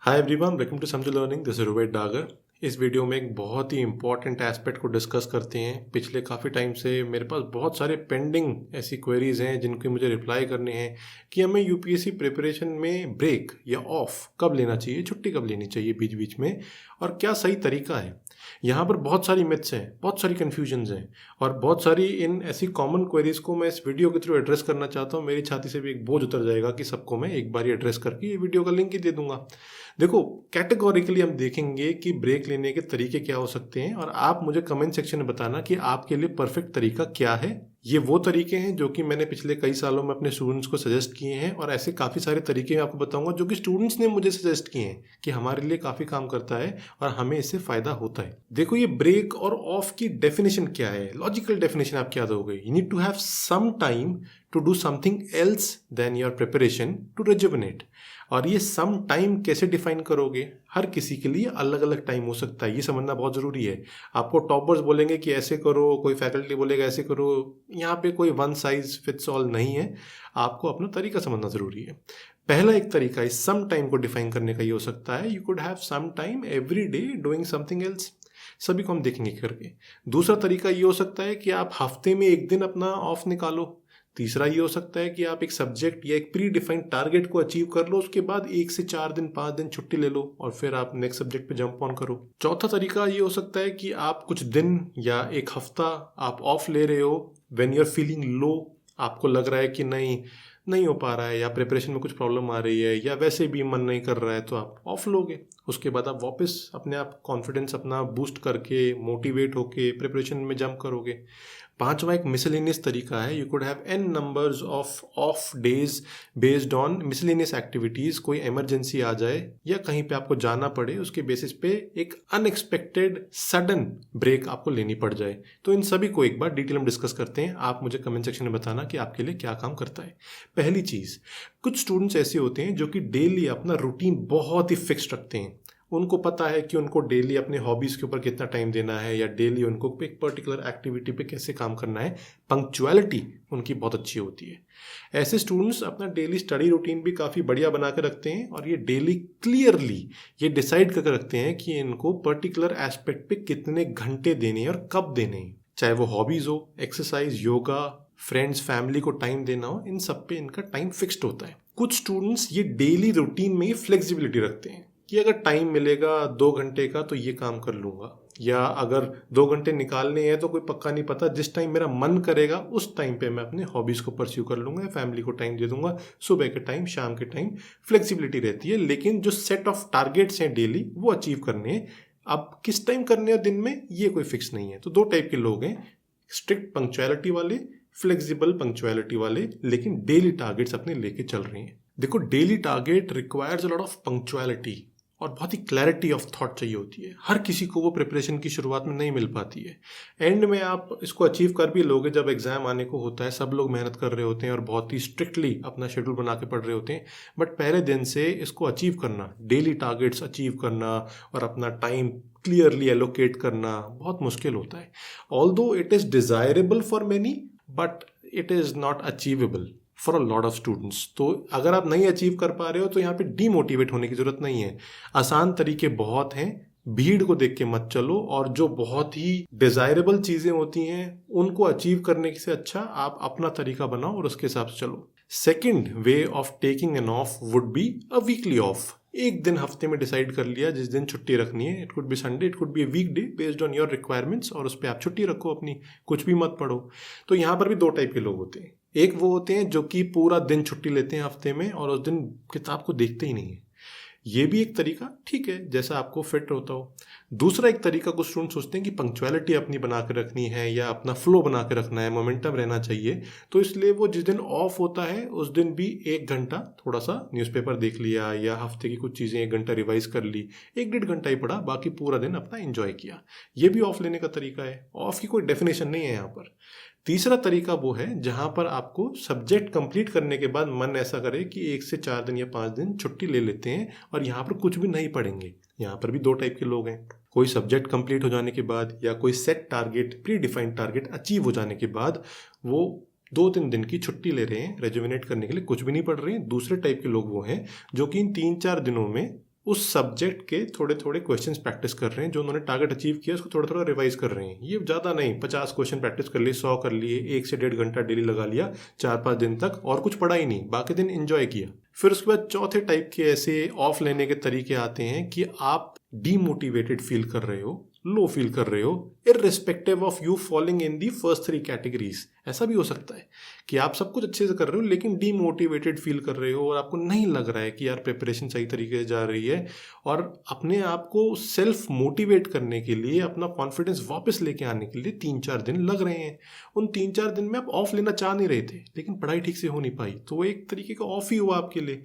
Hi everyone, welcome to समझो learning. This is Rohit Dagar. इस video में एक बहुत ही इंपॉर्टेंट एस्पेक्ट को डिस्कस करते हैं। पिछले काफ़ी टाइम से मेरे पास बहुत सारे पेंडिंग ऐसी क्वेरीज हैं जिनके मुझे रिप्लाई करने हैं कि हमें यूपीएससी प्रिपरेशन में ब्रेक या ऑफ कब लेना चाहिए, छुट्टी कब लेनी चाहिए बीच बीच में, और क्या सही तरीका है। यहाँ पर बहुत सारी मिथ्स हैं, बहुत सारी कन्फ्यूजन्स हैं और बहुत सारी इन ऐसी कॉमन क्वेरीज को मैं इस वीडियो के थ्रू एड्रेस करना चाहता हूँ। मेरी छाती से भी एक बोझ उतर जाएगा कि सबको मैं एक बार एड्रेस करके ये वीडियो का लिंक ही दे दूंगा। देखो, कैटेगोरिकली हम देखेंगे कि ब्रेक लेने के तरीके क्या हो सकते हैं और आप मुझे कमेंट सेक्शन में बताना कि आपके लिए परफेक्ट तरीका क्या है। ये वो तरीके हैं जो कि मैंने पिछले कई सालों में अपने स्टूडेंट्स को सजेस्ट किए हैं और ऐसे काफ़ी सारे तरीके मैं आपको बताऊंगा जो कि स्टूडेंट्स ने मुझे सजेस्ट किए हैं कि हमारे लिए काफ़ी काम करता है और हमें इससे फ़ायदा होता है। देखो, ये ब्रेक और ऑफ की डेफिनेशन क्या है, लॉजिकल डेफिनेशन आप क्या दोगे। You need to have some time to do something else then your preparation to rejuvenate. और ये सम टाइम कैसे डिफाइन करोगे, हर किसी के लिए अलग अलग टाइम हो सकता है, ये समझना बहुत ज़रूरी है। आपको टॉपर्स बोलेंगे कि ऐसे करो, कोई फैकल्टी बोलेगा ऐसे करो, यहाँ पे कोई वन साइज फिट्स ऑल नहीं है। आपको अपना तरीका समझना ज़रूरी है। पहला एक तरीका इस सम टाइम को डिफाइन करने का ये हो सकता है, you could have some time every day doing something else. सभी को हम देखेंगे करके। दूसरा तरीका ये हो सकता है कि आप हफ्ते में एक दिन अपना ऑफ निकालो। तीसरा ये हो सकता है कि आप एक सब्जेक्ट या एक प्री डिफाइंड टारगेट को अचीव कर लो, उसके बाद 1 से 4 दिन 5 दिन छुट्टी ले लो और फिर आप नेक्स्ट सब्जेक्ट पे जंप ऑन करो। चौथा तरीका ये हो सकता है कि आप कुछ दिन या एक हफ्ता आप ऑफ ले रहे हो when you are feeling low. आपको लग रहा है कि नहीं हो पा रहा है या प्रिपरेशन में कुछ प्रॉब्लम आ रही है या वैसे भी मन नहीं कर रहा है, तो आप ऑफ लोगे। उसके बाद आप वापस अपने आप कॉन्फिडेंस अपना बूस्ट करके मोटिवेट होके प्रिपरेशन में जंप करोगे। पांचवा एक मिसलेनियस तरीका है, you could have an numbers of of days based on miscellaneous activities. कोई इमरजेंसी आ जाए या कहीं पे आपको जाना पड़े, उसके बेसिस पे एक अनएक्सपेक्टेड सडन ब्रेक आपको लेनी पड़ जाए। तो इन सभी को एक बार डिटेल में डिस्कस करते हैं। आप मुझे कमेंट सेक्शन में बताना कि आपके लिए क्या काम करता है। पहली चीज़, कुछ स्टूडेंट्स ऐसे होते हैं जो कि डेली अपना रूटीन बहुत ही फिक्स्ड रखते हैं। उनको पता है कि उनको डेली अपने हॉबीज़ के ऊपर कितना टाइम देना है या डेली उनको एक पर्टिकुलर एक्टिविटी पे कैसे काम करना है। पंक्चुअलिटी उनकी बहुत अच्छी होती है। ऐसे स्टूडेंट्स अपना डेली स्टडी रूटीन भी काफ़ी बढ़िया बना के रखते हैं और ये डेली क्लियरली ये डिसाइड करके रखते हैं कि इनको पर्टिकुलर एस्पेक्ट पे कितने घंटे देने हैं और कब देने हैं। चाहे वो हॉबीज़ हो, एक्सरसाइज, योगा, फ्रेंड्स, फैमिली को टाइम देना हो, इन सब पे इनका टाइम फिक्स्ड होता है। कुछ स्टूडेंट्स ये डेली रूटीन में ही फ्लेक्सिबिलिटी रखते हैं कि अगर टाइम मिलेगा 2 घंटे का तो ये काम कर लूँगा, या अगर 2 घंटे निकालने हैं तो कोई पक्का नहीं पता, जिस टाइम मेरा मन करेगा उस टाइम पे मैं अपने हॉबीज़ को परस्यू कर लूँगा, फैमिली को टाइम दे दूंगा, सुबह के टाइम, शाम के टाइम। फ्लेक्सिबिलिटी रहती है, लेकिन जो सेट ऑफ टारगेट्स हैं डेली वो अचीव करने हैं। अब किस टाइम करने हैं दिन में, ये कोई फिक्स नहीं है। तो दो टाइप के लोग हैं, स्ट्रिक्ट पंक्चुअलिटी वाले, फ्लेक्सिबल पंक्चुअलिटी वाले, लेकिन डेली टारगेट्स अपने लेके चल रहे हैं। देखो, daily target requires a lot of punctuality और बहुत ही क्लैरिटी ऑफ थॉट चाहिए होती है। हर किसी को वो प्रिपरेशन की शुरुआत में नहीं मिल पाती है। एंड में आप इसको अचीव कर भी लोगे जब एग्जाम आने को होता है, सब लोग मेहनत कर रहे होते हैं और बहुत ही स्ट्रिक्टली अपना शेड्यूल बना के पढ़ रहे होते हैं। बट पहले दिन से इसको अचीव करना, डेली टारगेट्स अचीव करना और अपना टाइम क्लियरली एलोकेट करना बहुत मुश्किल होता है। Although it is desirable for many, but it is not achievable for a lot of students. तो अगर आप नहीं अचीव कर पा रहे हो तो यहाँ पे डीमोटिवेट होने की जरूरत नहीं है। आसान तरीके बहुत हैं, भीड़ को देख के मत चलो, और जो बहुत ही डिजायरेबल चीजें होती हैं उनको अचीव करने से अच्छा आप अपना तरीका बनाओ और उसके हिसाब से चलो। Second way of taking an of would be a weekly off. एक दिन हफ्ते में डिसाइड कर लिया जिस दिन छुट्टी रखनी है। It could be Sunday, it could be a weekday based on your requirements, और उस पर आप छुट्टी रखो अपनी, कुछ भी मत पढ़ो। तो यहाँ पर भी दो टाइप के लोग होते हैं। एक वो होते हैं जो कि पूरा दिन छुट्टी लेते हैं हफ्ते में और उस दिन किताब को देखते ही नहीं है। ये भी एक तरीका ठीक है, जैसा आपको फिट होता हो। दूसरा एक तरीका, कुछ स्टूडेंट सोचते हैं कि पंक्चुअलिटी अपनी बना के रखनी है या अपना फ्लो बना के रखना है, मोमेंटम रहना चाहिए, तो इसलिए वो जिस दिन ऑफ होता है उस दिन भी 1 घंटा थोड़ा सा न्यूज़पेपर देख लिया या हफ्ते की कुछ चीज़ें 1 घंटा रिवाइज कर ली, 1-1.5 घंटा ही पढ़ा, बाकी पूरा दिन अपना एंजॉय किया। ये भी ऑफ लेने का तरीका है। ऑफ की कोई डेफिनेशन नहीं है यहाँ पर। तीसरा तरीका वो है जहां पर आपको सब्जेक्ट कंप्लीट करने के बाद मन ऐसा करे कि 1 से 4 दिन या 5 दिन छुट्टी ले लेते हैं और यहाँ पर कुछ भी नहीं पढ़ेंगे। यहाँ पर भी दो टाइप के लोग हैं। कोई सब्जेक्ट कंप्लीट हो जाने के बाद या कोई set target, pre defined target achieve हो जाने के बाद वो 2-3 दिन की छुट्टी ले रहे हैं, रेजुविनेट करने के लिए कुछ भी नहीं पढ़ रहे हैं। दूसरे टाइप के लोग वो हैं जो कि इन 3-4 दिनों में उस सब्जेक्ट के थोड़े थोड़े क्वेश्चंस प्रैक्टिस कर रहे हैं, जो उन्होंने टारगेट अचीव किया उसको थोड़ा थोड़ा रिवाइज कर रहे हैं। ये ज़्यादा नहीं, 50 क्वेश्चन प्रैक्टिस कर लिए, 100 कर लिए, 1 से 1.5 घंटा डेली लगा लिया 4-5 दिन तक, और कुछ पढ़ा ही नहीं, बाकी दिन एंजॉय किया। फिर उसके बाद चौथे टाइप के ऐसे ऑफ लेने के तरीके आते हैं कि आप डीमोटिवेटेड फील कर रहे हो, लो फील कर रहे हो, irrespective of you falling in the first 3 categories. ऐसा भी हो सकता है कि आप सब कुछ अच्छे से कर रहे हो लेकिन डीमोटिवेटेड फील कर रहे हो और आपको नहीं लग रहा है कि यार प्रिपरेशन सही तरीके से जा रही है, और अपने आप को सेल्फ मोटिवेट करने के लिए, अपना कॉन्फिडेंस वापस लेके आने के लिए 3-4 दिन लग रहे हैं। उन 3-4 दिन में आप ऑफ लेना चाह नहीं रहे थे लेकिन पढ़ाई ठीक से हो नहीं पाई, तो वो एक तरीके का ऑफ ही हुआ आपके लिए।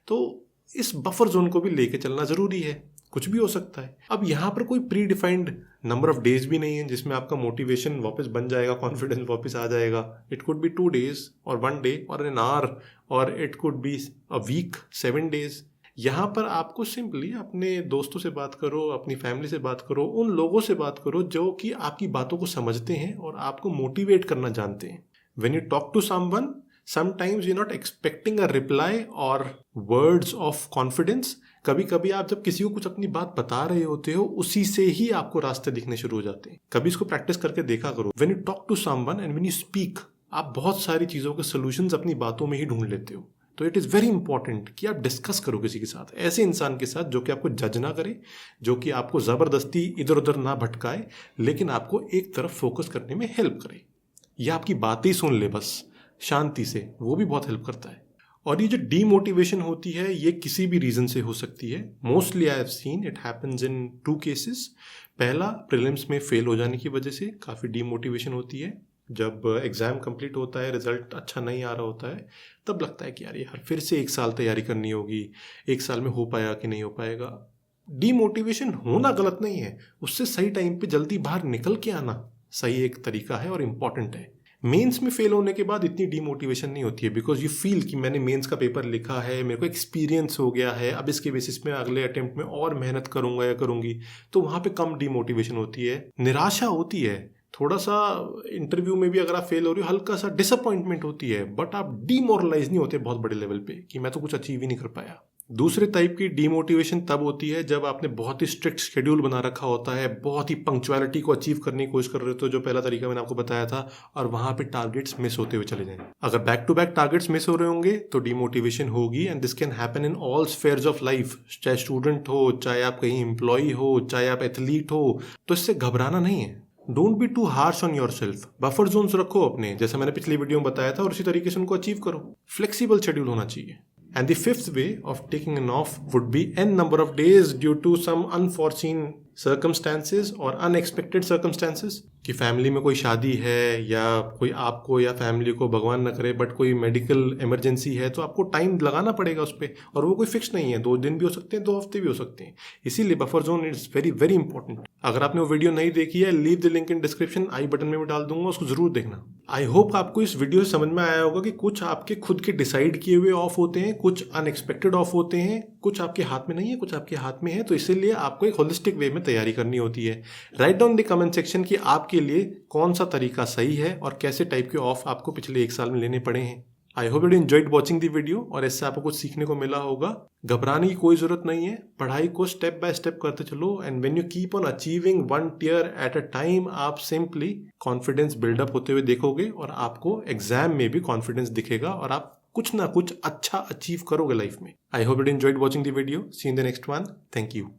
तो इस बफर जोन को भी लेके चलना ज़रूरी है, कुछ भी हो सकता है। अब यहाँ पर कोई pre defined number of days भी नहीं है जिसमें आपका मोटिवेशन वापस बन जाएगा, कॉन्फिडेंस वापस आ जाएगा। इट कुड बी 2 days और 1 day और एन आवर, और it could be a week, 7 days। यहाँ पर आपको सिंपली अपने दोस्तों से बात करो, अपनी फैमिली से बात करो, उन लोगों से बात करो जो कि आपकी बातों को समझते हैं और आपको मोटिवेट करना जानते हैं। When you talk to someone, sometimes you're not expecting a reply or words of confidence। कभी कभी आप जब किसी को कुछ अपनी बात बता रहे होते हो, उसी से ही आपको रास्ते दिखने शुरू हो जाते हैं। कभी इसको प्रैक्टिस करके देखा करो। When you talk to someone and when you speak, आप बहुत सारी चीज़ों के सोल्यूशंस अपनी बातों में ही ढूंढ लेते हो। तो इट इज़ वेरी इंपॉर्टेंट कि आप डिस्कस करो किसी के साथ, ऐसे इंसान के साथ जो कि आपको जज ना करे, जो कि आपको ज़बरदस्ती इधर उधर ना भटकाए, लेकिन आपको एक तरफ फोकस करने में हेल्प करे, या आपकी बातें ही सुन ले बस शांति से, वो भी बहुत हेल्प करता है। और ये जो डीमोटिवेशन होती है ये किसी भी रीज़न से हो सकती है। Mostly I have seen it happens in 2 cases। पहला, प्रीलिम्स में फेल हो जाने की वजह से काफ़ी डीमोटिवेशन होती है। जब एग्ज़ाम कंप्लीट होता है, रिजल्ट अच्छा नहीं आ रहा होता है, तब लगता है कि यार फिर से 1 साल तैयारी करनी होगी, 1 साल में हो पाएगा कि नहीं हो पाएगा। डीमोटिवेशन होना गलत नहीं है, उससे सही टाइम पे जल्दी बाहर निकल के आना सही एक तरीका है और इम्पॉर्टेंट है। मेंस में फेल होने के बाद इतनी डीमोटिवेशन नहीं होती है, बिकॉज यू फील कि मैंने मेंस का पेपर लिखा है, मेरे को एक्सपीरियंस हो गया है, अब इसके बेसिस में अगले अटेम्प्ट में और मेहनत करूंगा या करूंगी, तो वहाँ पे कम डीमोटिवेशन होती है। निराशा होती है, थोड़ा सा इंटरव्यू में भी अगर आप फेल हो रही हो, हल्का सा डिसअपॉइंटमेंट होती है, बट आप डीमोरलाइज नहीं होते बहुत बड़े लेवल पे कि मैं तो कुछ अचीव ही नहीं कर पाया। दूसरे टाइप की डीमोटिवेशन तब होती है जब आपने बहुत ही स्ट्रिक्ट शेड्यूल बना रखा होता है, बहुत ही पंक्चुअलिटी को अचीव करने की कोशिश कर रहे हो, तो जो पहला तरीका मैंने आपको बताया था, और वहां पे टारगेट्स मिस होते हुए चले जाएं। अगर back to back targets miss हो रहे होंगे तो डीमोटिवेशन होगी, and this can happen in all spheres of life. चाहे स्टूडेंट हो, चाहे आप कहीं एम्प्लॉय हो, चाहे आप एथलीट हो, तो इससे घबराना नहीं है। Don't be too harsh on yourself. Buffer zones रखो अपने, जैसा मैंने पिछली वीडियो में बताया था, और उसी तरीके से उनको अचीव करो। फ्लेक्सिबल शेड्यूल होना चाहिए। And the 5th way of taking an off would be n number of days due to some unforeseen circumstances or unexpected circumstances। कि फैमिली में कोई शादी है, या कोई आपको या फैमिली को, भगवान न करे, बट कोई मेडिकल इमरजेंसी है, तो आपको टाइम लगाना पड़ेगा उस पर, और वो कोई फिक्स नहीं है, 2 दिन भी हो सकते हैं, 2 हफ्ते भी हो सकते हैं। इसीलिए buffer zone is very very important. अगर आपने वो वीडियो नहीं देखी है, leave the link in description, I button में भी डाल दूंगा, उसको जरूर देखना। आई होप आपको इस वीडियो से समझ में आया होगा कि कुछ आपके खुद के डिसाइड किए हुए ऑफ होते हैं, कुछ अनएक्सपेक्टेड ऑफ होते हैं, कुछ आपके हाथ में नहीं है, कुछ आपके हाथ में है, तो इसीलिए आपको एक होलिस्टिक वे में तैयारी करनी होती है। Write down the comment section कि आपके लिए कौन सा तरीका सही है और कैसे टाइप के ऑफ आपको पिछले 1 साल में लेने पड़े हैं। आई hope you enjoyed watching the video, और इससे आपको कुछ सीखने को मिला होगा। घबराने की कोई जरूरत नहीं है, पढ़ाई को स्टेप बाय स्टेप करते चलो, and when you keep on achieving 1 tier at a time, आप सिंपली कॉन्फिडेंस बिल्डअप होते हुए देखोगे, और आपको एग्जाम में भी कॉन्फिडेंस दिखेगा, और आप कुछ ना कुछ अच्छा अचीव करोगे लाइफ में। I hope you enjoyed watching the video. See in the next one. Thank you.